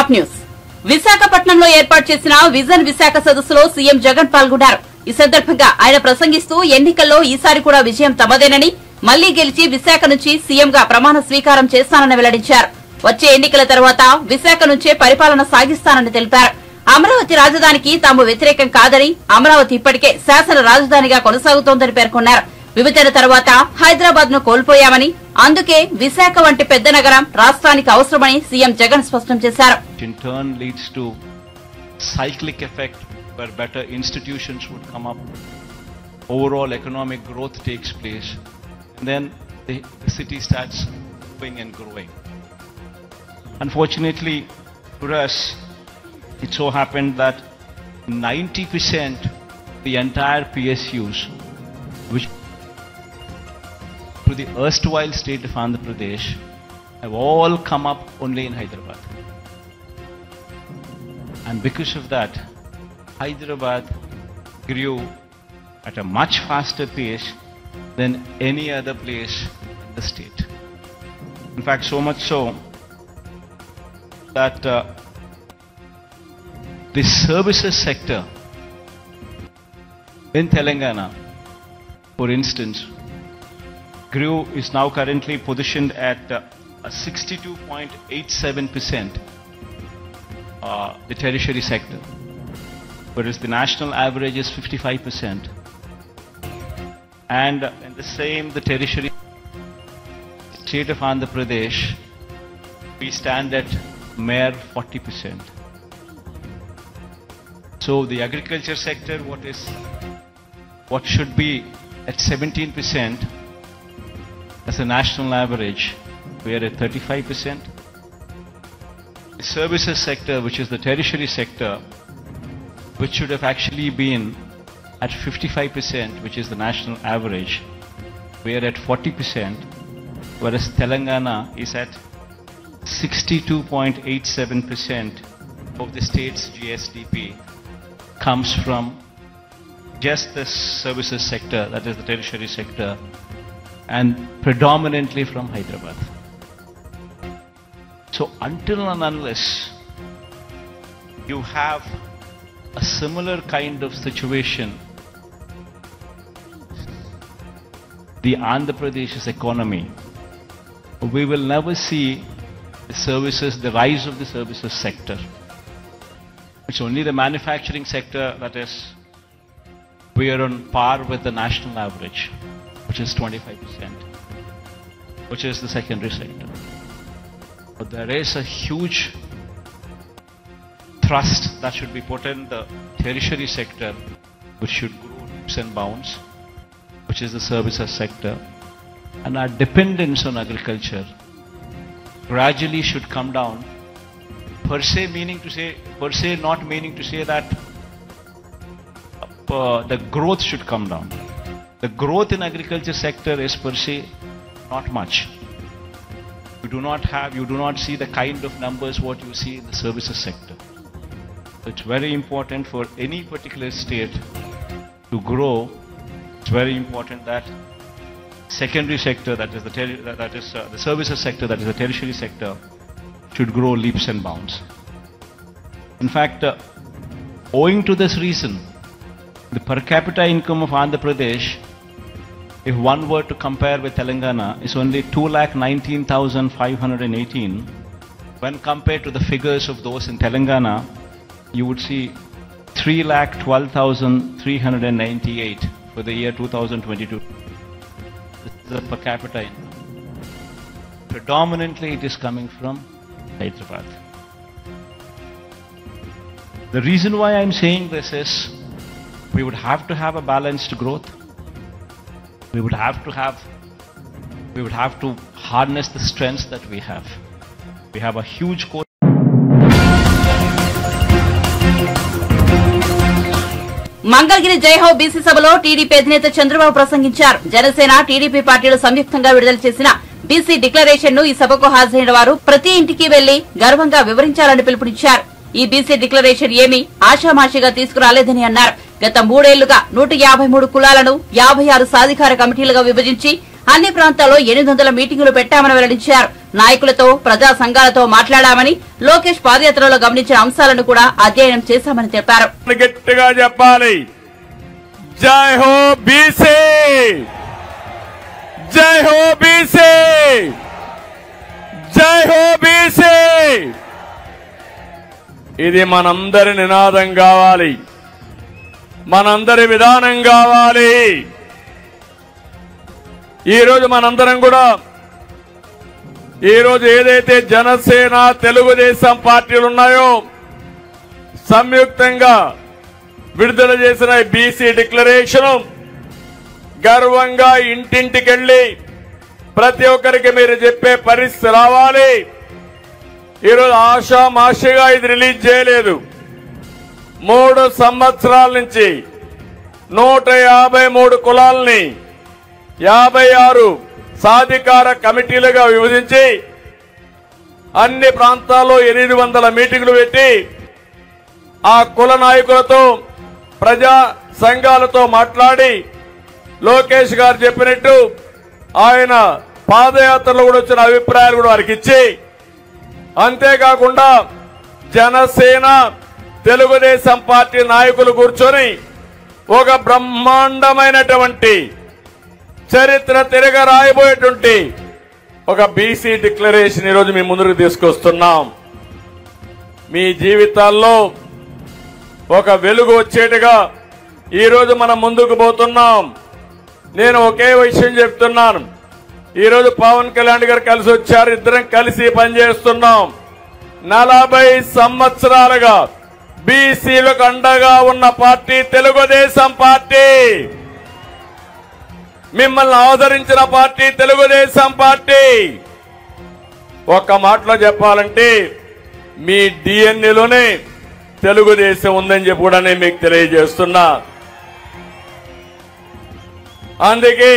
Top news విశాఖపట్నంలో ఏర్పాటు చేసిన విజన్ విశాఖ సదస్సులో సీఎం జగన్ పాల్గొన్నారు. ఈ సందర్భంగా ఆయన ప్రసంగిస్తూ ఎన్నికల్లో ఈసారి కూడా విజయం తమదేనని, మళ్లీ గెలిచి విశాఖ నుంచి సీఎంగా ప్రమాణ స్వీకారం చేస్తానని వెల్లడించారు. వచ్చే ఎన్నికల తర్వాత విశాఖ నుంచే పరిపాలన సాగిస్తానని తెలిపారు. అమరావతి రాజధానికి తాము వ్యతిరేకం కాదని, అమరావతి ఇప్పటికే శాసన రాజధానిగా కొనసాగుతోందని పేర్కొన్నారు. విభజన తర్వాత హైదరాబాద్ ను కోల్పోయామని, అందుకే విశాఖ వంటి పెద్ద నగరం రాష్ట్రానికి అవసరమని సీఎం జగన్ స్పష్టం చేశారు. In turn leads to cyclic effect where better institutions would come up, overall economic growth takes place, and then the city starts growing and growing. Unfortunately for us, it so happened that 90% the entire PSUs which to the erstwhile state of Andhra Pradesh have all come up only in Hyderabad. And because of that, Hyderabad grew at a much faster pace than any other place in the state. In fact, so much so that the services sector in Telangana, for instance, is now currently positioned at 62.87%, the tertiary sector, whereas the national average is 55%. And in the same, the tertiary state of Andhra Pradesh, we stand at mere 40%. So the agriculture sector, what should be at 17% as a national average, we are at 35%. The services sector, which is the tertiary sector, which should have actually been at 55%, which is the national average, we are at 40%, whereas Telangana is at 62.87% of the state's GSDP comes from just the services sector, that is the tertiary sector, and predominantly from Hyderabad. So until and unless you have a similar kind of situation, the Andhra Pradesh's economy, we will never see the rise of the services sector. It's only the manufacturing sector that is, we are on par with the national average, which is 25%, which is the secondary sector. But there is a huge thrust that should be put in the tertiary sector, which should grow leaps and bounds, which is the services sector, and our dependence on agriculture gradually should come down. Per se not meaning to say that the growth should come down. The growth in agriculture sector is per se not much. You do not see the kind of numbers what you see in the services sector. So it's very important for any particular state to grow. It's very important that secondary sector, that is the services sector, that is the tertiary sector, should grow leaps and bounds. In fact, owing to this reason, the per capita income of Andhra Pradesh, if one were to compare with Telangana, is only 2,19,518. When compared to the figures of those in Telangana, you would see 3,12,398 for the year 2022. This is the per capita income. Predominantly it is coming from Hyderabad. The reason why I am saying this is, we would have to have a balanced growth. We would have to harness the strengths that we have. We have a huge core. Mangalagiri Jai Ho BC సభలో TDP అధినేత చంద్రబాబు ప్రసంగించారు. Janasena, TDP పార్టీలు సంయుక్తంగా విడుదల చేసిన BC declaration ను ఈ సభకు హాజరైన వారు ప్రతి ఇంటికి వెళ్లి గర్వంగా వివరించాలని పిలుపునిచ్చారు. ఈ బీసీ డిక్లరేషన్ ఏమీ ఆషామాషిగా తీసుకురాలేదని అన్నారు. గత 3 ఏళ్లుగా 153 కులాలను 56 సాధికార కమిటీలుగా విభజించి అన్ని ప్రాంతాల్లో 800 మీటింగులు పెట్టామని వెల్లడించారు. నాయకులతో ప్రజా సంఘాలతో మాట్లాడామని, లోకేష్ పాదయాత్రలో గమనించిన అంశాలను కూడా అధ్యయనం చేశామని చెప్పారు. గట్టిగా చెప్పాలి, జై హో బీసీ, జై హో బీసీ, జై హో బీసీ. ఇది మనందరి నినాదం కావాలి, మనందరి విధానం కావాలి. ఈరోజు మనందరం కూడా ఈరోజు ఏదైతే జనసేన తెలుగుదేశం పార్టీలు ఉన్నాయో సంయుక్తంగా విడుదల చేసిన బీసీ డిక్లరేషన్ గర్వంగా ఇంటింటికెళ్లి ప్రతి ఒక్కరికి మీరు చెప్పే పరిస్థితి రావాలి. ఈరోజు ఆషామాషిగా ఇది రిలీజ్ చేయలేదు. 3 సంవత్సరాల నుంచి 153 కులాలని 56 సాధికార కమిటీలుగా విభజించి అన్ని ప్రాంతాల్లో 800 మీటింగులు పెట్టి ఆ కుల నాయకులతో ప్రజా సంఘాలతో మాట్లాడి లోకేష్ గారు చెప్పినట్టు ఆయన పాదయాత్రలో కూడా వచ్చిన అభిప్రాయాలు కూడా వారికి ఇచ్చి, అంతేకాకుండా జనసేన తెలుగుదేశం పార్టీ నాయకులు కూర్చొని ఒక బ్రహ్మాండమైనటువంటి చరిత్ర తిరగ రాయబోయేటువంటి ఒక బీసీ డిక్లరేషన్ ఈరోజు మీ ముందుకు తీసుకొస్తున్నాం. మీ జీవితాల్లో ఒక వెలుగు వచ్చేట్టుగా ఈరోజు మనం ముందుకు పోతున్నాం. నేను ఒకే విషయం చెప్తున్నాను. ఈరోజు పవన్ కళ్యాణ్ గారు కలిసి వచ్చారు, ఇద్దరం కలిసి పనిచేస్తున్నాం. 40 సంవత్సరాలుగా బీసీలకు అండగా ఉన్న పార్టీ తెలుగుదేశం పార్టీ, మిమ్మల్ని ఆదరించిన పార్టీ తెలుగుదేశం పార్టీ. ఒక్క మాటలో చెప్పాలంటే మీ డిఎన్ఏలోనే తెలుగుదేశం ఉందని చెప్పి కూడా నేను మీకు తెలియజేస్తున్నా. అందుకే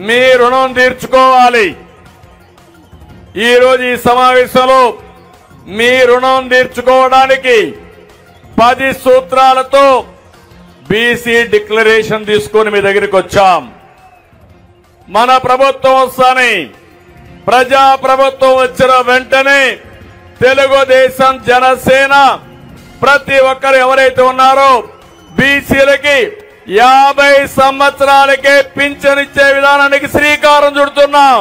మీ రుణం తీర్చుకోవాలి. ఈరోజు ఈ సమావేశంలో మీ రుణం తీర్చుకోవడానికి 10 సూత్రాలతో బీసీ డిక్లరేషన్ తీసుకొని మీ దగ్గరికి వచ్చాం. మన ప్రభుత్వం వస్తానే, ప్రజా ప్రభుత్వం వచ్చిన వెంటనే తెలుగుదేశం జనసేన ప్రతి ఒక్కరు ఎవరైతే ఉన్నారో బీసీలకి 50 సంవత్సరాలకే పింఛన్ ఇచ్చే విధానానికి శ్రీకారం చుడుతున్నాం.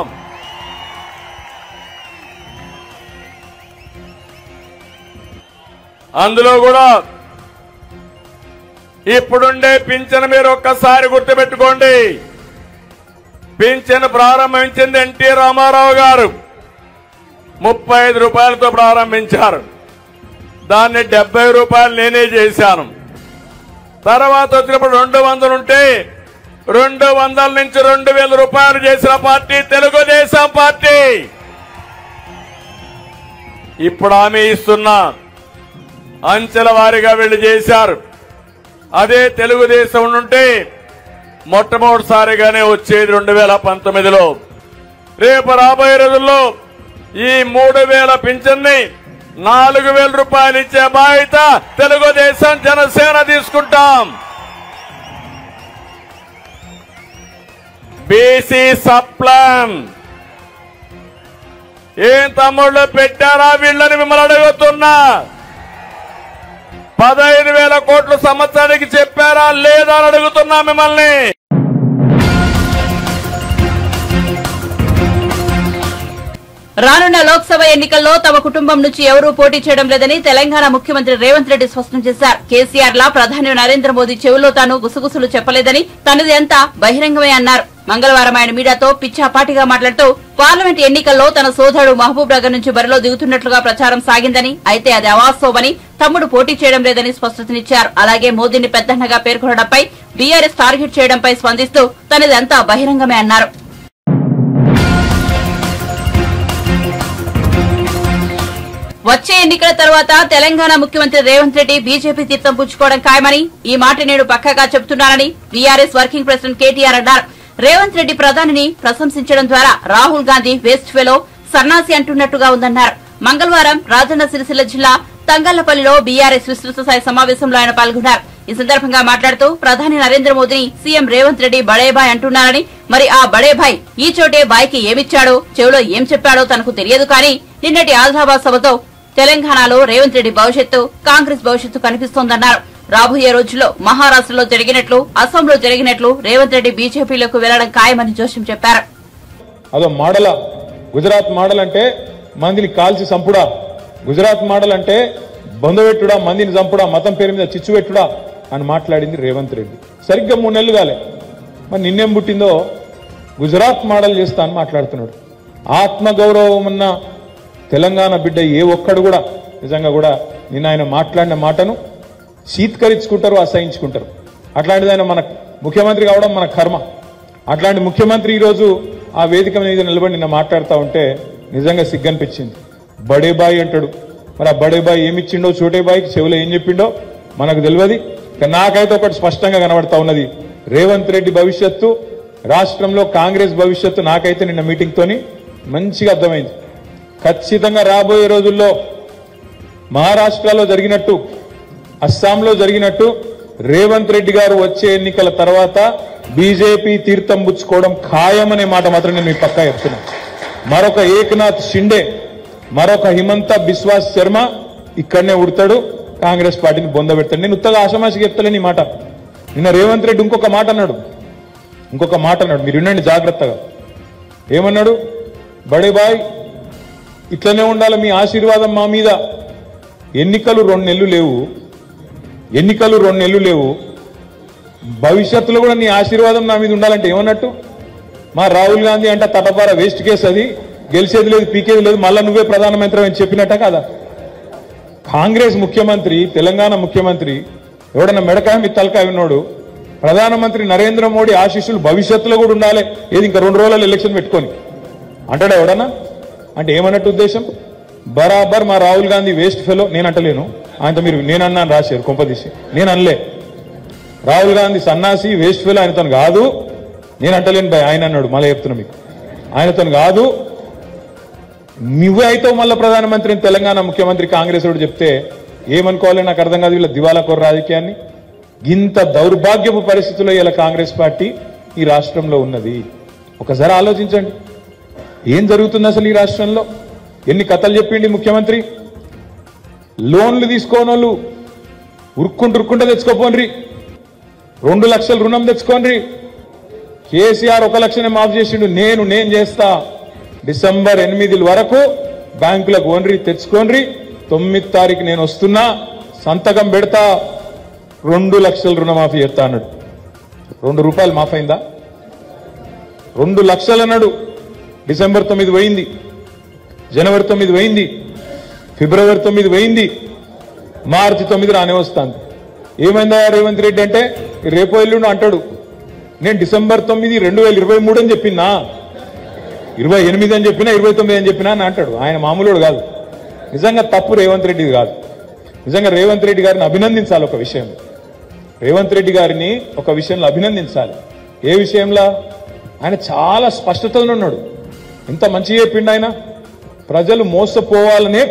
అందులో కూడా ఇప్పుడుండే పింఛన్ మీరు ఒక్కసారి గుర్తుపెట్టుకోండి. పింఛన్ ప్రారంభించింది ఎన్టీ రామారావు గారు 35 రూపాయలతో ప్రారంభించారు. దాన్ని 70 రూపాయలు నేనే చేశాను. తర్వాత వచ్చినప్పుడు 200 ఉంటే 200 నుంచి 2000 రూపాయలు చేసిన పార్టీ తెలుగుదేశం పార్టీ. ఇప్పుడు హామీ ఇస్తున్నా, అంచెల వారీగా వీళ్ళు చేశారు. అదే తెలుగుదేశం ఉంటే మొట్టమొదటిసారిగానే వచ్చేది 2019లో. రేపు రాబోయే రోజుల్లో ఈ 3000 పింఛన్ని 4000 రూపాయలు ఇచ్చే బాధ్యత తెలుగుదేశం జనసేన తీసుకుంటాం. బీసీ సప్లాన్ ఏం తమ్ముళ్ళు పెట్టారా వీళ్ళని మిమ్మల్ని అడుగుతున్నా. 15,000 కోట్లు సంవత్సరానికి చెప్పారా లేదా అని అడుగుతున్నా మిమ్మల్ని. రానున్న లోక్సభ ఎన్నికల్లో తమ కుటుంబం నుంచి ఎవరూ పోటీ చేయడం లేదని తెలంగాణ ముఖ్యమంత్రి రేవంత్ రెడ్డి స్పష్టం చేశారు. కేసీఆర్ లా ప్రధాని నరేంద్ర మోదీ చెవుల్లో తాను గుసగుసలు చెప్పలేదని, తనది అంతా బహిరంగమే అన్నారు. మంగళవారం ఆయన మీడియాతో పిచ్చాపాటిగా మాట్లాడుతూ పార్లమెంట్ ఎన్నికల్లో తన సోదరుడు మహబూబ్ నగర్ నుంచి బరిలో దిగుతున్నట్లుగా ప్రచారం సాగిందని, అయితే అది అవాస్తవమని, తమ్ముడు పోటీ చేయడం లేదని స్పష్టతనిచ్చారు. అలాగే మోదీని పెద్దన్నగా పేర్కొనడంపై, బీఆర్ఎస్ టార్గెట్ చేయడంపై స్పందిస్తూ తనది అంతా బహిరంగమే అన్నారు. వచ్చే ఎన్నికల తర్వాత తెలంగాణ ముఖ్యమంత్రి రేవంత్ రెడ్డి బీజేపీ తీర్థం పుచ్చుకోవడం ఖాయమని, ఈ మాట నేను పక్కాగా చెబుతున్నానని బీఆర్ఎస్ వర్కింగ్ ప్రెసిడెంట్ కేటీఆర్ అన్నారు. రేవంత్ రెడ్డి ప్రధానిని ప్రశంసించడం ద్వారా రాహుల్ గాంధీ వేస్ట్ ఫెలో, సన్నాసి అంటున్నట్టుగా ఉందన్నారు. మంగళవారం రాజన్న సిరిసిల్ల జిల్లా తంగళ్లపల్లిలో బీఆర్ఎస్ విస్తృత స్థాయి సమావేశంలో ఆయన పాల్గొన్నారు. ఈ సందర్భంగా మాట్లాడుతూ ప్రధాని నరేంద్ర మోదీని సీఎం రేవంత్ రెడ్డి బడేబాయ్ అంటున్నారని, మరి ఆ బడేబాయ్ ఈ చోటే బాయ్కి ఏమిచ్చాడో, చెవిలో ఏం చెప్పాడో తనకు తెలియదు కానీ నిన్నటి ఆదిలాబాద్ సభతో తెలంగాణలో రేవంత్ రెడ్డి భవిష్యత్తు, కాంగ్రెస్ భవిష్యత్తు కనిపిస్తోందన్నారు. రాబోయే రోజుల్లో మహారాష్ట్రలో జరిగినట్లు, అసోంలో జరిగినట్లు రేవంత్ రెడ్డి బీజేపీలోకి వెళ్లడం ఖాయమని జోషం చెప్పారు. అదో మోడల్, గుజరాత్ మోడల్ అంటే మందిని కాల్చి చంపుడా, గుజరాత్ మోడల్ అంటే బొందబెట్టుడా, మందిని చంపుడా, మతం పేరు మీద చిచ్చు పెట్టుడా అని మాట్లాడింది రేవంత్ రెడ్డి. సరిగ్గా 3 నెలలు కాలే, మరి నిన్నేం పుట్టిందో గుజరాత్ మోడల్ చేస్తా అని మాట్లాడుతున్నాడు. ఆత్మగౌరవం ఉన్న తెలంగాణ బిడ్డ ఏ ఒక్కడు కూడా నిజంగా కూడా నిన్న ఆయన మాట్లాడిన మాటను శీత్కరించుకుంటారు, అసహించుకుంటారు. అట్లాంటిది ఆయన మన ముఖ్యమంత్రి కావడం మన కర్మ. అట్లాంటి ముఖ్యమంత్రి ఈరోజు ఆ వేదిక మీద నిలబడి నిన్న మాట్లాడుతూ ఉంటే నిజంగా సిగ్గనిపించింది. బడేబాయి అంటాడు, మరి ఆ బడేబాయి ఏమిచ్చిండో, చోటేబాయికి చెవులో ఏం చెప్పిండో మనకు తెలియదు. నాకైతే ఒకటి స్పష్టంగా కనబడతా ఉన్నది, రేవంత్ రెడ్డి భవిష్యత్తు, రాష్ట్రంలో కాంగ్రెస్ భవిష్యత్తు నాకైతే నిన్న మీటింగ్తోని మంచిగా అర్థమైంది. ఖచ్చితంగా రాబోయే రోజుల్లో మహారాష్ట్రలో జరిగినట్టు, అస్సాంలో జరిగినట్టు రేవంత్ రెడ్డి గారు వచ్చే ఎన్నికల తర్వాత బీజేపీ తీర్థం పుచ్చుకోవడం ఖాయమనే మాట మాత్రం నేను మీ పక్కా చెప్తున్నా. మరొక ఏకనాథ్ షిండే, మరొక హిమంత బిశ్వాస్ శర్మ ఇక్కడనే ఉడతాడు, కాంగ్రెస్ పార్టీని బొందబెడతాడు. నేను ఉత్తగా ఆషమాషికి చెప్తలేని మాట. నిన్న రేవంత్ రెడ్డి ఇంకొక మాట అన్నాడు, మీరు వినండి జాగ్రత్తగా. ఏమన్నాడు? బడేబాయ్ ఇట్లనే ఉండాలి, మీ ఆశీర్వాదం మా మీద. ఎన్నికలు 2 నెలలు లేవు, భవిష్యత్తులో కూడా నీ ఆశీర్వాదం నా మీద ఉండాలంటే ఏమన్నట్టు? మా రాహుల్ గాంధీ అంటే తటపార వేస్ట్ కేసు, అది గెలిచేది లేదు, పీకేది లేదు, మళ్ళా నువ్వే ప్రధానమంత్రి అని చెప్పినట్ట కదా. కాంగ్రెస్ ముఖ్యమంత్రి, తెలంగాణ ముఖ్యమంత్రి ఎవడన్నా మెడకాయ మీ తలకాయ ఉన్నాడు, ప్రధానమంత్రి నరేంద్ర మోడీ ఆశీస్సులు భవిష్యత్తులో కూడా ఉండాలి, ఏది ఇంకా 2 రోజులలో ఎలక్షన్ పెట్టుకొని అంటాడా ఎవడన్నా? అంటే ఏమన్నట్టు ఉద్దేశం? బరాబర్ మా రాహుల్ గాంధీ వేస్ట్ ఫెలో. నేను అంటలేను, ఆయనతో మీరు నేనన్నాను రాశారు కొంపదీసి, నేను అనలే. రాహుల్ గాంధీ సన్నాసి వేస్ట్ ఫెలో, ఆయనతో కాదు, నేను అంటలేను భయ్, ఆయన అన్నాడు. మళ్ళీ చెప్తున్నా మీకు, ఆయనతో కాదు, నువ్వే అయితే మళ్ళీ ప్రధానమంత్రిని తెలంగాణ ముఖ్యమంత్రి కాంగ్రెస్ వాడు చెప్తే ఏమనుకోవాలి నాకు అర్థం కాదు. వీళ్ళ దివాలాకోర రాజకీయాన్ని, ఇంత దౌర్భాగ్యపు పరిస్థితుల్లో ఇలా కాంగ్రెస్ పార్టీ ఈ రాష్ట్రంలో ఉన్నది. ఒకసారి ఆలోచించండి, ఏం జరుగుతుంది అసలు ఈ రాష్ట్రంలో? ఎన్ని కథలు చెప్పిండి ముఖ్యమంత్రి. లోన్లు తీసుకోని వాళ్ళు ఉరుక్కుంటూ తెచ్చుకోపోండి, 2 లక్షల రుణం తెచ్చుకోండి. కేసీఆర్ 1 లక్షనే మాఫ్ చేసిండు. నేను చేస్తా, డిసెంబర్ 8 వరకు బ్యాంకులకు ఓన్రి తెచ్చుకోండి, 9వ తారీఖు నేను వస్తున్నా, సంతకం పెడతా, 2 లక్షల రుణమాఫీ చేస్తా అన్నాడు. 2 రూపాయలు మాఫ్ అయిందా? 2 లక్షలు అన్నాడు. డిసెంబర్ 9 పోయింది, జనవరి 9 పోయింది, ఫిబ్రవరి 9 పోయింది, మార్చి 9 రానే వస్తాను. ఏమైందా రేవంత్ రెడ్డి అంటే రేపో ఎల్లుండి అంటాడు, నేను డిసెంబర్ 9 2023 అని చెప్పినా, 28 అని చెప్పినా, 29 అని చెప్పినా అని అంటాడు. ఆయన మామూలుడు కాదు. నిజంగా తప్పు రేవంత్ రెడ్డి కాదు. నిజంగా రేవంత్ రెడ్డి గారిని అభినందించాలి. ఒక విషయం రేవంత్ రెడ్డి గారిని ఒక విషయంలో అభినందించాలి. ఏ విషయంలో? ఆయన చాలా స్పష్టతలో ఉన్నాడు. ఎంత మంచిగా చెప్పిండు ఆయన. ప్రజలు మోసపోవాలనే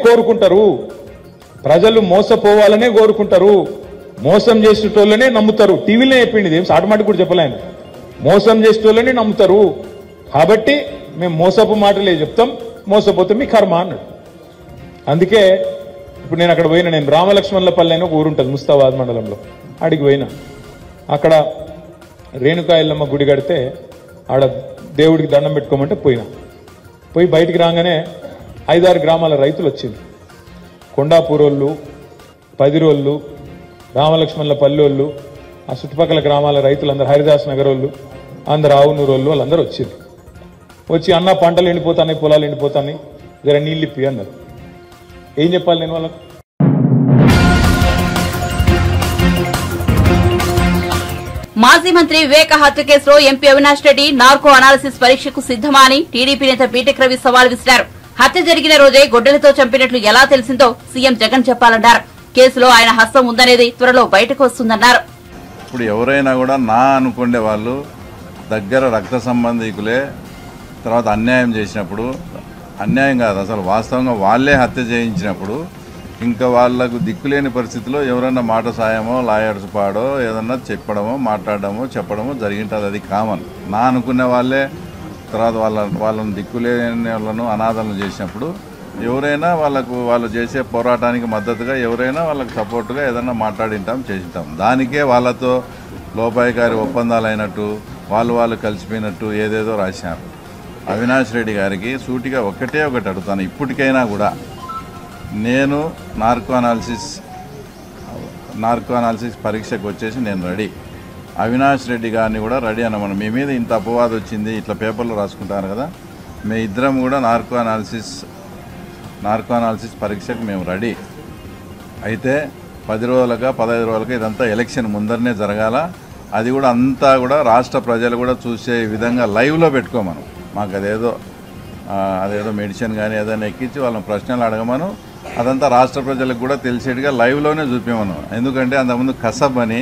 కోరుకుంటారు, మోసం చేసేటోళ్ళనే నమ్ముతారు. టీవీలో చెప్పింది, ఏం ఆటోమేటిక్ కూడా చెప్పలే ఆయన. మోసం చేసేటోళ్ళనే నమ్ముతారు, కాబట్టి మేము మోసపు మాటలే చెప్తాం, మోసపోతే మీ కర్మ అన్నాడు. అందుకే ఇప్పుడు నేను అక్కడ పోయినా, నేను రామలక్ష్మణులపల్లి అని ఒక ఊరు ఉంటుంది ముస్తాబాద్ మండలంలో, ఆడికి పోయినా. అక్కడ రేణుకా ఎల్లమ్మ గుడి కడితే ఆడ దేవుడికి దండం పెట్టుకోమంటే పోయి బయటికి రాగానే 5-6 గ్రామాల రైతులు వచ్చింది. కొండాపూరోళ్ళు, పదిరోళ్ళు, రామలక్ష్మణులపల్లి వాళ్ళు, ఆ చుట్టుపక్కల గ్రామాల రైతులందరూ, హరిదాస్ నగర్ వాళ్ళు, అందరు ఆవునూరు వాళ్ళు, వాళ్ళందరూ వచ్చింది. వచ్చి అన్న పంటలు ఎండిపోతాయి, పొలాలు ఎండిపోతాయి, జర నీళ్ళు ఇప్పి అన్నారు. ఏం చెప్పాలి నేను వాళ్ళకు? మాజీ మంత్రి వివేక హత్య కేసులో MP Avinash Reddy narco analysis పరీక్షకు సిద్దమా అని టీడీపీ నేత బీటెక్ రవి సవాల్ విసిరారు. హత్య జరిగిన రోజే గొడ్డలితో చంపినట్లు ఎలా తెలిసిందో సీఎం జగన్ చెప్పాలన్నారు. కేసులో ఆయన హస్తం ఉందనేది త్వరలో బయటకు వస్తుందన్నారు. ఇప్పుడు ఎవరైనా కూడా నా అనుకునే వాళ్ళు దగ్గర రక్త సంబంధికులే తర్వాత అన్యాయం చేసినప్పుడు, అన్యాయం కాదు అసలు వాస్తవంగా వాళ్ళే హత్య చేయించినప్పుడు ఇంకా వాళ్ళకు దిక్కులేని పరిస్థితిలో ఎవరన్నా మాట సాయమో లాయర్స్ పాడో ఏదన్నా చెప్పడమో మాట్లాడడమో చెప్పడమో జరిగింటుంది. అది కామన్. నా అనుకునే వాళ్ళే తర్వాత వాళ్ళని దిక్కులేని వాళ్ళను అనాథలను చేసినప్పుడు ఎవరైనా వాళ్ళు చేసే పోరాటానికి మద్దతుగా ఎవరైనా వాళ్ళకి సపోర్టుగా ఏదన్నా మాట్లాడింటాం చేసింటాం. దానికే వాళ్ళతో లోపాయికారి ఒప్పందాలు అయినట్టు వాళ్ళు కలిసిపోయినట్టు ఏదేదో రాశారు. అవినాష్ రెడ్డి గారికి సూటిగా ఒకటి అడుగుతాను. ఇప్పటికైనా కూడా నేను నార్కో అనాలిసిస్ పరీక్షకు వచ్చేసి నేను రెడీ. అవినాష్ రెడ్డి గారిని కూడా రెడీ అన్నమాట. మీ మీద ఇంత అపవాదం వచ్చింది, ఇట్లా పేపర్లో రాసుకుంటారు కదా, మీ ఇద్దరం కూడా నార్కో అనాలిసిస్ పరీక్షకు మేము రెడీ. అయితే 10 రోజులుగా 15 రోజులుగా ఇదంతా ఎలక్షన్ ముందరనే జరగాల. అది కూడా అంతా కూడా రాష్ట్ర ప్రజలు కూడా చూసే విధంగా లైవ్లో పెట్టుకోమను. మాకు అదేదో మెడిసిన్ కానీ ఏదైనా ఎక్కించి వాళ్ళని ప్రశ్నలు అడగమను. అదంతా రాష్ట్ర ప్రజలకు కూడా తెలిసేట్టుగా లైవ్లోనే చూపించమను. ఎందుకంటే అంతకుముందు కసబ్ అని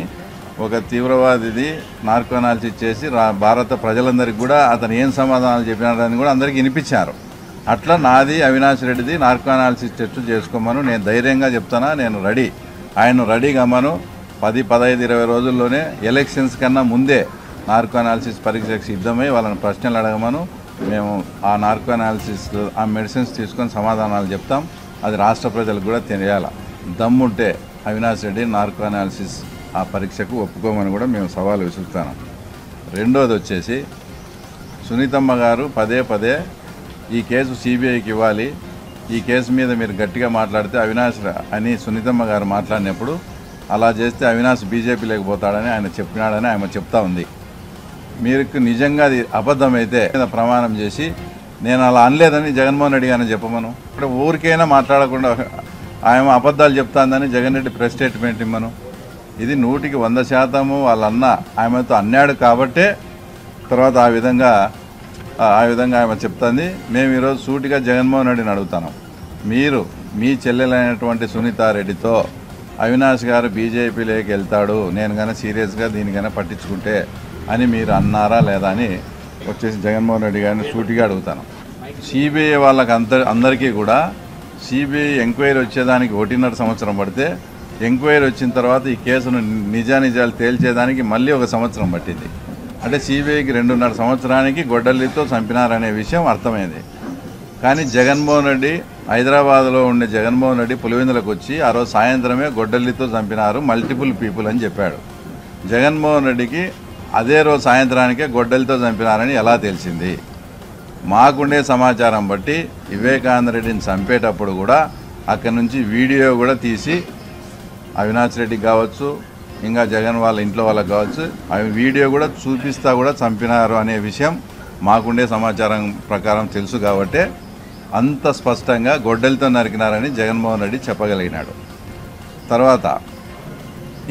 ఒక తీవ్రవాదిది నార్కో అనాలిసిస్ చేసి భారత ప్రజలందరికీ కూడా అతను ఏం సమాధానాలు చెప్పినాడని కూడా అందరికీ వినిపించారు. అట్లా నాది అవినాష్ రెడ్డిది నార్కో అనాలిసిస్ టెస్ట్ చేసుకోమను. నేను ధైర్యంగా చెప్తానా, నేను రెడీ. ఆయన రెడీ కమ్మను. 10, 15, 20 రోజుల్లోనే ఎలక్షన్స్ కన్నా ముందే నార్కో అనాలిసిస్ పరీక్షకు సిద్ధమై వాళ్ళని ప్రశ్నలు అడగమను. మేము ఆ నార్కో అనాలిసిస్ ఆ మెడిసిన్స్ తీసుకొని సమాధానాలు చెప్తాం. అది రాష్ట్ర ప్రజలకు కూడా తెలియాలి. దమ్ముంటే అవినాష్ రెడ్డి నార్కో అనాలిసిస్ ఆ పరీక్షకు ఒప్పుకోమని కూడా మేము సవాలు విసురుతాను. రెండోది వచ్చేసి సునీతమ్మ గారు పదే ఈ కేసు సిబిఐకి ఇవ్వాలి, ఈ కేసు మీద మీరు గట్టిగా మాట్లాడితే అవినాష్ అని సునీతమ్మ గారు మాట్లాడినప్పుడు అలా చేస్తే అవినాష్ బీజేపీ లేకపోతాడని ఆయన చెప్పినాడని ఆమె చెప్తా ఉంది. మీకు నిజంగా అది అబద్ధమైతే ప్రమాణం చేసి నేను అలా అనలేదని జగన్మోహన్ రెడ్డి గారిని చెప్పమను. ఇప్పుడు ఊరికైనా మాట్లాడకుండా ఆయన అబద్ధాలు చెప్తాందని జగన్ రెడ్డి ప్రెస్ స్టేట్మెంట్ ఇమ్మను. ఇది 100% వాళ్ళన్న ఆమెతో అన్నాడు కాబట్టే తర్వాత ఆ విధంగా ఆమె చెప్తుంది. మేము ఈరోజు సూటిగా జగన్మోహన్ రెడ్డిని అడుగుతాను, మీరు మీ చెల్లెలైనటువంటి సునీతారెడ్డితో అవినాష్ గారు బీజేపీలోకి వెళ్తాడు, నేను కానీ సీరియస్గా దీనికైనా పట్టించుకుంటే అని మీరు అన్నారా లేదా అని వచ్చేసి జగన్మోహన్ రెడ్డి గారిని సూటిగా అడుగుతాను. సిబిఐ వాళ్ళకి అందరికీ కూడా సిబిఐ ఎంక్వైరీ వచ్చేదానికి 1.5 సంవత్సరం పడితే ఎంక్వైరీ వచ్చిన తర్వాత ఈ కేసును నిజానిజాలు తేల్చేదానికి మళ్ళీ 1 సంవత్సరం పట్టింది. అంటే సిబిఐకి 2.5 సంవత్సరానికి గొడ్డలితో చంపినారనే విషయం అర్థమైంది. కానీ జగన్మోహన్ రెడ్డి హైదరాబాద్లో ఉండే జగన్మోహన్ రెడ్డి పులివెందులకు వచ్చి ఆ రోజు సాయంత్రమే గొడ్డలితో చంపినారు మల్టిపుల్ పీపుల్ అని చెప్పాడు. జగన్మోహన్ రెడ్డికి అదే రోజు సాయంత్రానికే గొడ్డలితో చంపినారని ఎలా తెలిసింది? మాకుండే సమాచారం బట్టి వివేకానంద రెడ్డిని చంపేటప్పుడు కూడా అక్కడి నుంచి వీడియో కూడా తీసి అవినాష్ రెడ్డికి కావచ్చు ఇంకా జగన్ వాళ్ళ ఇంట్లో వాళ్ళకి కావచ్చు అవి వీడియో కూడా చూపిస్తా కూడా చంపినారు అనే విషయం మాకుండే సమాచారం ప్రకారం తెలుసు. కాబట్టి అంత స్పష్టంగా గొడ్డలితో నరికినారని జగన్మోహన్ రెడ్డి చెప్పగలిగినాడు. తర్వాత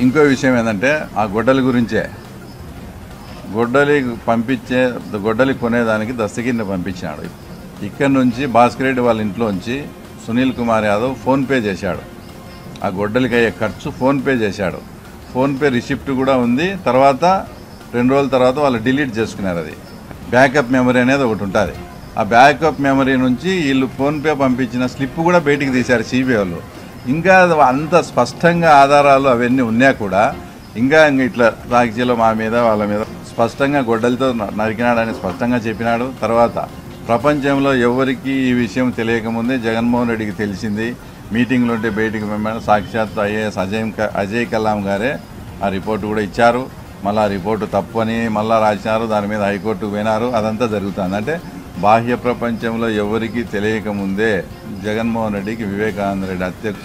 ఇంకో విషయం ఏంటంటే ఆ గొడ్డలి గురించే, గొడ్డలి కొనేదానికి దస్తగిరిని పంపించినాడు. ఇక్కడి నుంచి భాస్కర్ రెడ్డి వాళ్ళ ఇంట్లోంచి సునీల్ కుమార్ యాదవ్ ఫోన్పే చేశాడు. ఆ గొడ్డలికి అయ్యే ఖర్చు ఫోన్పే చేశాడు. ఫోన్పే రిసిప్ట్ కూడా ఉంది. తర్వాత 2 రోజుల తర్వాత వాళ్ళు డిలీట్ చేసుకున్నారు. అది బ్యాకప్ మెమరీ అనేది ఒకటి ఉంటుంది. ఆ బ్యాకప్ మెమరీ నుంచి వీళ్ళు ఫోన్పే పంపించిన స్లిప్ కూడా బయటికి తీశారు సిబిఐ వాళ్ళు. ఇంకా అంత స్పష్టంగా ఆధారాలు అవన్నీ ఉన్నా కూడా ఇంకా ఇట్లా సాక్షిలో మా మీద వాళ్ళ మీద స్పష్టంగా గొడ్డలతో నరికినాడని స్పష్టంగా చెప్పినాడు. తర్వాత ప్రపంచంలో ఎవరికి ఈ విషయం తెలియకముందే జగన్మోహన్ రెడ్డికి తెలిసింది. మీటింగ్లు ఉంటే బయటికి పంపాడు. సాక్షాత్ ఐఏఎస్ అజయ్ కల్లాం గారే ఆ రిపోర్టు కూడా ఇచ్చారు. మళ్ళీ ఆ రిపోర్టు తప్పు అని మళ్ళీ రాసినారు. దాని మీద హైకోర్టుకు పోయినారు. అదంతా జరుగుతుంది. అంటే బాహ్య ప్రపంచంలో ఎవరికి తెలియకముందే జగన్మోహన్ రెడ్డికి వివేకానంద రెడ్డి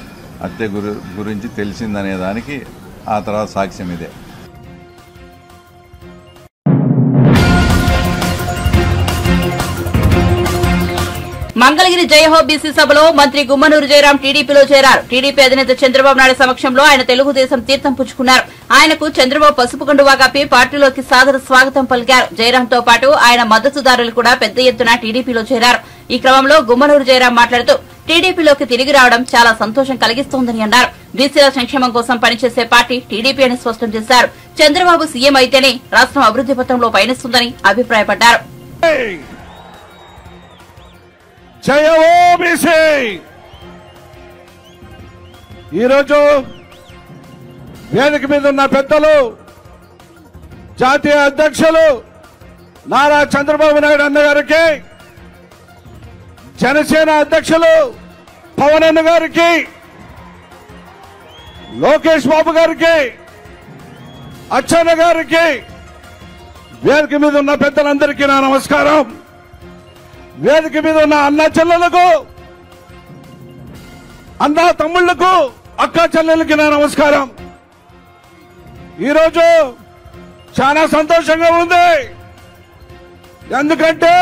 హత్య గురించి తెలిసిందనే దానికి ఆ తర్వాత సాక్ష్యం ఇదే. మంగళగిరి జయహో బీసీ సభలో మంత్రి గుమ్మనూరు జయరాం టీడీపీలో చేరారు. టీడీపీ అధినేత చంద్రబాబు నాయుడు సమక్షంలో ఆయన తెలుగుదేశం తీర్థం పుచ్చుకున్నారు. ఆయనకు చంద్రబాబు పసుపు కండువా కప్పి పార్టీలోకి సాదర స్వాగతం పలికారు. జయరాంతో పాటు ఆయన మద్దతుదారులు కూడా పెద్ద ఎత్తున టీడీపీలో చేరారు. ఈ క్రమంలో గుమ్మనూరు జయరాం మాట్లాడుతూ టీడీపీలోకి తిరిగి రావడం చాలా సంతోషం కలిగిస్తోందని అన్నారు. బీసీల సంక్షేమం కోసం పనిచేసే పార్టీ టీడీపీ అని స్పష్టం చేశారు. చంద్రబాబు సీఎం అయితేనే రాష్ట్రం అభివృద్ది పథంలో పయనిస్తుందని అభిప్రాయపడ్డారు. జయ ఓబీసీ ఈరోజు వేదిక మీద ఉన్న పెద్దలు, జాతీయ అధ్యక్షులు నారా చంద్రబాబు నాయుడు అన్న గారికి, జనసేన అధ్యక్షులు పవన్ అన్న గారికి, లోకేష్ బాబు గారికి, అచ్చెన్న గారికి, వేదిక మీద ఉన్న పెద్దలందరికీ నా నమస్కారం. వేదిక మీద ఉన్న అన్న చెల్లెలకు, అన్న తమ్ముళ్లకు, అక్క చెల్లెలకి నా నమస్కారం. ఈరోజు చాలా సంతోషంగా ఉంది. ఎందుకంటే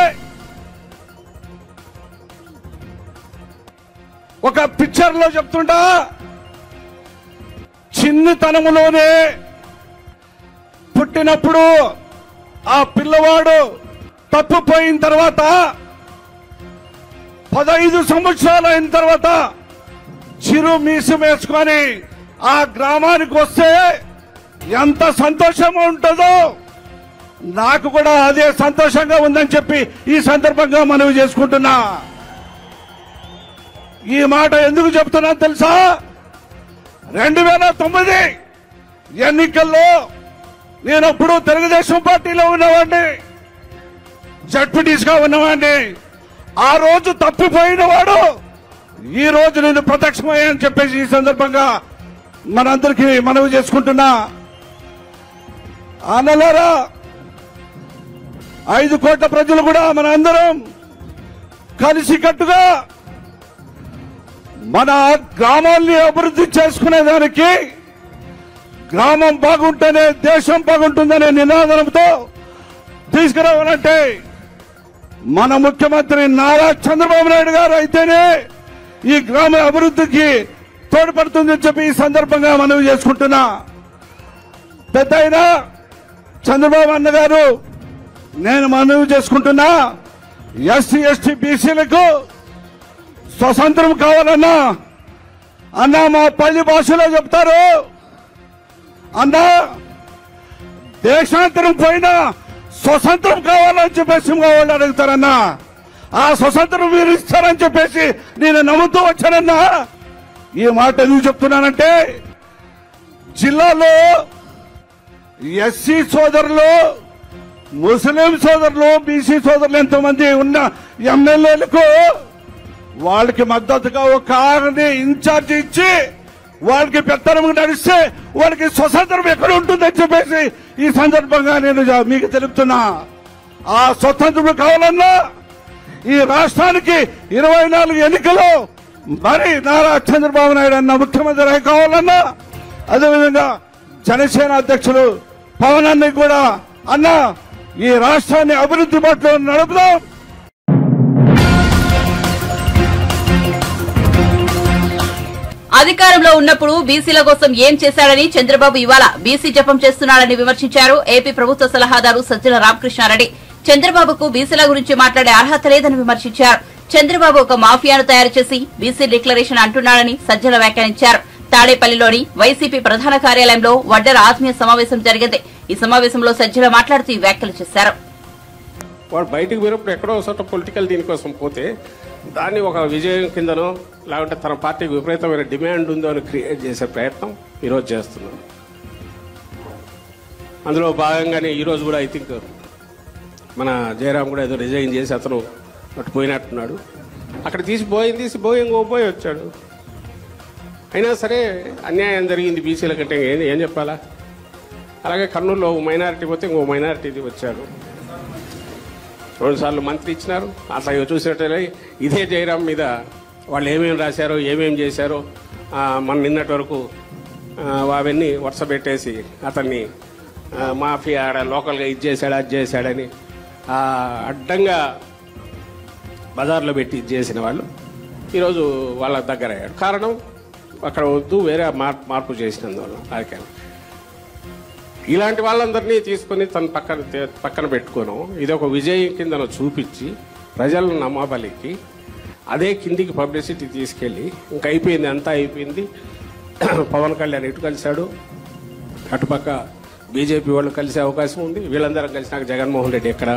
ఒక పిక్చర్ లో చెప్తుంటా, చిన్నతనములోనే పుట్టినప్పుడు ఆ పిల్లవాడు తప్పిపోయిన తర్వాత 15 సంవత్సరాలు అయిన తర్వాత చిరు మీసం వేసుకొని ఆ గ్రామానికి వస్తే ఎంత సంతోషంగా ఉంటుందో, నాకు కూడా అదే సంతోషంగా ఉందని చెప్పి ఈ సందర్భంగా మనవి చేసుకుంటున్నా. ఈ మాట ఎందుకు చెప్తున్నా తెలుసా? 2009 ఎన్నికల్లో నేనప్పుడు తెలుగుదేశం పార్టీలో ఉన్నవాడిని, జడ్పీటీస్గా ఉన్నవాడిని. ఆ రోజు తప్పిపోయిన వాడు ఈ రోజు నేను ప్రత్యక్షమయ్యాని చెప్పేసి ఈ సందర్భంగా మనందరికీ మనవి చేసుకుంటున్నా. అన్నలారా, 5 కోట్ల ప్రజలు కూడా మన అందరం కలిసికట్టుగా మన గ్రామాల్ని అభివృద్ధి చేసుకునేదానికి, గ్రామం బాగుంటేనే దేశం బాగుంటుందనే నినాదంతో తీసుకురావాలంటే మన ముఖ్యమంత్రి నారా చంద్రబాబు నాయుడు గారు అయితేనే ఈ గ్రామ అభివృద్ధికి తోడ్పడుతుందని చెప్పి ఈ సందర్భంగా మనవి చేసుకుంటున్నా. పెద్దయినా చంద్రబాబు అన్న గారు, నేను మనవి చేసుకుంటున్నా, ఎస్సీ ఎస్టీ బీసీలకు స్వతంత్రం కావాలన్నా, అన్నా మా పల్లి భాషలో చెప్తారు, అన్నా దేశాంతరం పోయినా స్వతంత్రం కావాలని చెప్పేసి వాళ్ళు అడుగుతారన్నా. ఆ స్వతంత్రం మీరు ఇస్తారని చెప్పేసి నేను నమ్ముతూ వచ్చానన్నా. ఈ మాట ఎందుకు చెప్తున్నానంటే, జిల్లాలో ఎస్సీ సోదరులు, ముస్లిం సోదరులు, బీసీ సోదరులు ఎంతమంది ఉన్న ఎమ్మెల్యేలకు వాళ్ళకి మద్దతుగా ఒక ఆరుని ఇన్ఛార్జ్ ఇచ్చి వాళ్ళకి పెత్తనం నడిస్తే వాళ్ళకి స్వతంత్రం ఎక్కడ ఉంటుందని చెప్పేసి ఈ సందర్భంగా నేను మీకు తెలుపుతున్నా. ఆ స్వతంత్రం కావాలన్నా ఈ రాష్ట్రానికి 24 ఎన్నికలు మరి నారా చంద్రబాబు నాయుడు అన్న ముఖ్యమంత్రి కావాలన్నా, అదేవిధంగా జనసేన అధ్యక్షులు పవన్ అన్న కూడా, అన్న ఈ రాష్ట్రాన్ని అభివృద్ధి బాటలో నడుపుదాం. అధికారంలో ఉన్నప్పుడు బీసీల కోసం ఏం చేశాడని చంద్రబాబు ఇవాళ బీసీ జపం చేస్తున్నాడని విమర్శించారు ఏపీ ప్రభుత్వ సలహాదారు సజ్జల రామకృష్ణారెడ్డి. చంద్రబాబుకు బీసీల గురించి మాట్లాడే అర్హత లేదని విమర్శించారు. చంద్రబాబు ఒక మాఫియాను తయారు చేసి బీసీ డిక్లరేషన్ అంటున్నాడని సజ్జల వ్యాఖ్యానించారు. తాడేపల్లిలోని వైసీపీ ప్రధాన కార్యాలయంలో వడ్డెర ఆత్మీయ సమావేశం జరిగింది. ఈ సమావేశంలో సజ్జల మాట్లాడుతూ ఈ వ్యాఖ్యలు చేశారు. వాడు బయటకు పోయినప్పుడు ఎక్కడో ఒకసారి పొలిటికల్ దీనికోసం పోతే దాన్ని ఒక విజయం కిందనో లేకుంటే తన పార్టీకి విపరీతమైన డిమాండ్ ఉందో అని క్రియేట్ చేసే ప్రయత్నం ఈరోజు చేస్తున్నాం. అందులో భాగంగానే ఈరోజు కూడా ఐ థింక్ మన జయరాం కూడా ఏదో రిజైన్ చేసి అతను అటు పోయినట్టున్నాడు. అక్కడ తీసిపోయి ఇంకోపోయి వచ్చాడు. అయినా సరే అన్యాయం జరిగింది బీసీల కంటే ఏం చెప్పాలా. అలాగే కర్నూలులో మైనారిటీ పోతే ఇంకో మైనారిటీ వచ్చాడు. 2 సార్లు మంత్రి ఇచ్చినారు. అట్లా చూసినట్లయితే ఇదే జయరాం మీద వాళ్ళు ఏమేమి రాశారో ఏమేమి చేశారో మన నిన్నటి వరకు అవన్నీ వరుస పెట్టేసి అతన్ని మాఫియా ఆడ లోకల్గా ఇది చేశాడు అది చేశాడని అడ్డంగా బజార్లో పెట్టి ఇది చేసిన వాళ్ళు ఈరోజు వాళ్ళ దగ్గర అయ్యాడు. కారణం అక్కడ వద్దు వేరే మార్పు చేసినందువల్ల రాజకీయాలు. ఇలాంటి వాళ్ళందరినీ తీసుకొని తన పక్కన పెట్టుకోను ఇది ఒక విజయం కింద చూపించి ప్రజలను నమ్మబలికి అదే కిందికి పబ్లిసిటీ తీసుకెళ్ళి ఇంకా అయిపోయింది, అంతా అయిపోయింది. పవన్ కళ్యాణ్ ఇటు కలిశాడు, అటుపక్క బీజేపీ వాళ్ళు కలిసే అవకాశం ఉంది. వీళ్ళందరం కలిసినాక జగన్మోహన్ రెడ్డి ఎక్కడ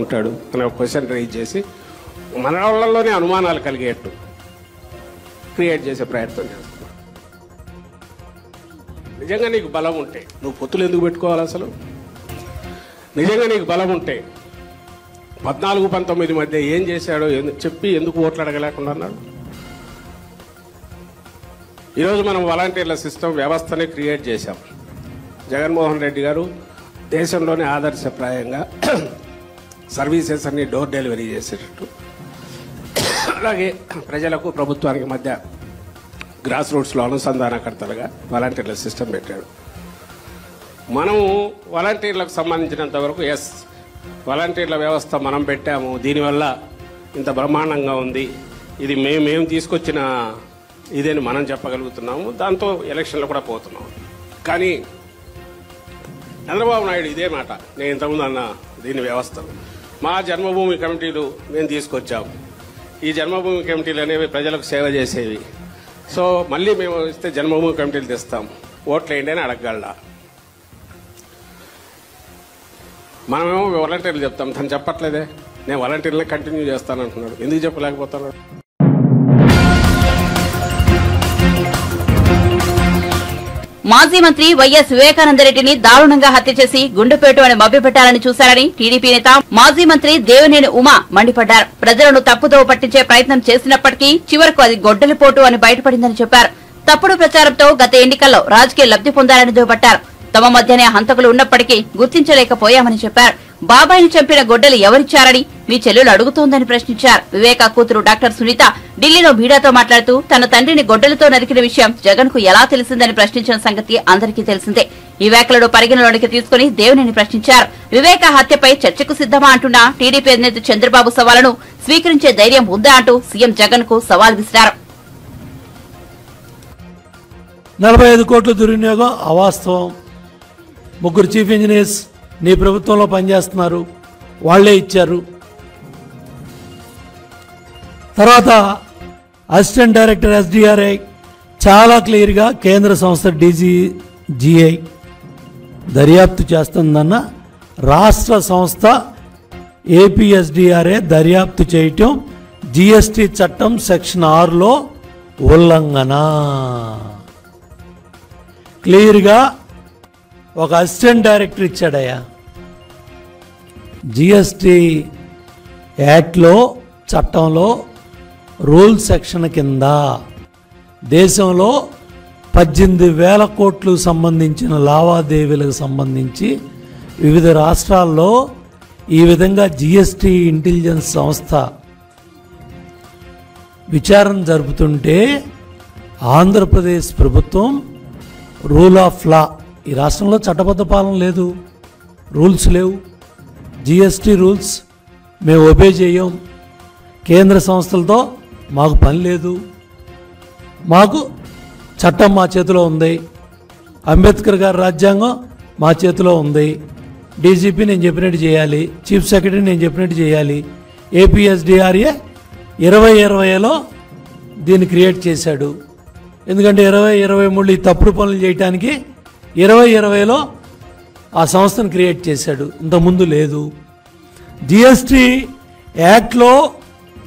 ఉంటాడు అనే ఒక క్వశ్చన్ రైజ్ చేసి మన వాళ్ళలోనే అనుమానాలు కలిగేట్టు క్రియేట్ చేసే ప్రయత్నం చేస్తున్నారు. నిజంగా నీకు బలం ఉంటే నువ్వు పొత్తులు ఎందుకు పెట్టుకోవాలి? అసలు నిజంగా నీకు బలం ఉంటే 14-19 మధ్య ఏం చేశాడో చెప్పి ఎందుకు ఓట్లు అడగలేకుండా అన్నాడు? ఈరోజు మనం వాలంటీర్ల సిస్టమ్ వ్యవస్థని క్రియేట్ చేశాం. జగన్మోహన్ రెడ్డి గారు దేశంలోనే ఆదర్శప్రాయంగా సర్వీసెస్ అన్ని డోర్ డెలివరీ చేసేటట్టు, అలాగే ప్రజలకు ప్రభుత్వానికి మధ్య గ్రాస్ రూట్స్లో అనుసంధానకర్తలుగా వాలంటీర్ల సిస్టమ్ పెట్టాడు. మనము వాలంటీర్లకు సంబంధించినంత వరకు వాలంటీర్ల వ్యవస్థ మనం పెట్టాము, దీనివల్ల ఇంత బ్రహ్మాండంగా ఉంది, ఇది మేము తీసుకొచ్చిన ఇదేని మనం చెప్పగలుగుతున్నాము, దాంతో ఎలక్షన్లో కూడా పోతున్నాము. కానీ చంద్రబాబు నాయుడు ఇదే మాట నేను ఇంతకుముందు అన్న దీని వ్యవస్థను మా జన్మభూమి కమిటీలు మేము తీసుకొచ్చాము. ఈ జన్మభూమి కమిటీలు అనేవి ప్రజలకు సేవ చేసేవి. సో మళ్ళీ మేము ఇస్తే జన్మభూమి కమిటీలు తెస్తాం, ఓట్లు వేయండి అని అడగగలడా? మనమేమో వాలంటీర్లు చెప్తాం, తను చెప్పట్లేదే. నేను వాలంటీర్లనే కంటిన్యూ చేస్తానంటున్నాడు, ఎందుకు చెప్పలేకపోతున్నాడు? మాజీ మంత్రి వైఎస్ వివేకానందరెడ్డిని దారుణంగా హత్య చేసి గుండెపేటు అని మభ్యపెట్టాలని చూశారని టీడీపీ నేత మాజీ మంత్రి దేవినేని ఉమా మండిపడ్డారు. ప్రజలను తప్పుదోవ పట్టించే ప్రయత్నం చేసినప్పటికీ చివరకు అది గొడ్డలిపోటు అని బయటపడిందని చెప్పారు. తప్పుడు ప్రచారంతో గత ఎన్నికల్లో రాజకీయ లబ్ది పొందాలని దుయ్యబట్టారు. తమ మధ్యనే హంతకులు ఉన్నప్పటికీ గుర్తించలేకపోయామని చెప్పారు. బాబాయిని చంపిన గొడ్డలి ఎవరిచ్చారని మీ చెల్లెలు అడుగుతోందని ప్రశ్నించారు. వివేక కూతురు డాక్టర్ సునీత ఢిల్లీలో మీడియాతో మాట్లాడుతూ తన తండ్రిని గొడ్డలితో నరికిన విషయం జగన్ కు ఎలా తెలిసిందని ప్రశ్నించిన సంగతి అందరికీ తెలిసిందే. ఈ వ్యాఖ్యలను పరిగణలోనికి తీసుకుని దేవినేని ప్రశ్నించారు. వివేక హత్యపై చర్చకు సిద్దమా అంటున్న టీడీపీ అధినేత చంద్రబాబు సవాలును స్వీకరించే ధైర్యం ఉందా అంటూ సీఎం జగన్ కు సవాల్ విసిరారు. 45 కోట్ల దుర్వినియోగం అవాస్తవం. 3 చీఫ్ ఇంజనీర్స్ నీ ప్రభుత్వంలో పనిచేస్తున్నారు, వాళ్లే ఇచ్చారు. తర్వాత అసిస్టెంట్ డైరెక్టర్ ఎస్డిఆర్ఐ చాలా క్లియర్గా కేంద్ర సంస్థ డీజీఐ దర్యాప్తు చేస్తుందన్న రాష్ట్ర సంస్థ ఏపీఎస్డిఆర్ఐ దర్యాప్తు చేయటం జీఎస్టీ చట్టం సెక్షన్ 6లో ఉల్లంఘన. క్లియర్గా ఒక అసిస్టెంట్ డైరెక్టర్ ఇచ్చాడయ్యా. జిఎస్టీ యాక్ట్లో చట్టంలో రూల్ సెక్షన్ కింద దేశంలో 18,000 కోట్లు సంబంధించిన లావాదేవీలకు సంబంధించి వివిధ రాష్ట్రాల్లో ఈ విధంగా జిఎస్టీ ఇంటెలిజెన్స్ సంస్థ విచారణ జరుపుతుంటే ఆంధ్రప్రదేశ్ ప్రభుత్వం రూల్ ఆఫ్ లా, ఈ రాష్ట్రంలో చట్టబద్ధ పాలన లేదు, రూల్స్ లేవు, జిఎస్టీ రూల్స్ మేము ఒబే చేయం, కేంద్ర సంస్థలతో మాకు పని లేదు, మాకు చట్టం మా చేతిలో ఉంది, అంబేద్కర్ గారి రాజ్యాంగం మా చేతిలో ఉంది, డీజీపీ నేను చెప్పినట్టు చేయాలి, చీఫ్ సెక్రటరీ నేను చెప్పినట్టు చేయాలి. ఏపీఎస్డిఆర్ఏ 2020లో దీన్ని క్రియేట్ చేశాడు. ఎందుకంటే 2023 ఈ తప్పుడు పనులు చేయడానికి 2020లో ఆ సంస్థను క్రియేట్ చేశాడు, ఇంతకుముందు లేదు. జిఎస్టీ యాక్ట్లో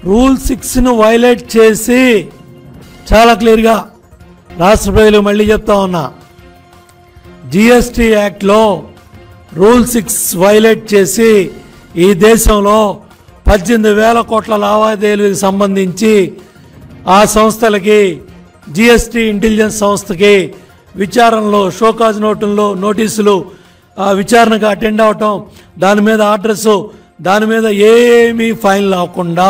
రూల్ 6ను వైలేట్ చేసి చాలా క్లియర్గా రాష్ట్ర ప్రజలు మళ్ళీ చెప్తా ఉన్నా, జిఎస్టీ యాక్ట్లో రూల్ 6 వైలేట్ చేసి ఈ దేశంలో 18,000 కోట్ల లావాదేవీలకు సంబంధించి ఆ సంస్థలకి జిఎస్టీ ఇంటెలిజెన్స్ సంస్థకి విచారణలో షోకాజ్ నోటీసులు విచారణకు అటెండ్ అవటం, దాని మీద ఆర్డర్స్, దాని మీద ఏమీ ఫైన్ లేకుండా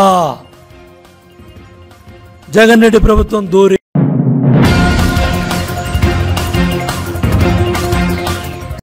జగన్ రెడ్డి ప్రభుత్వం దూరి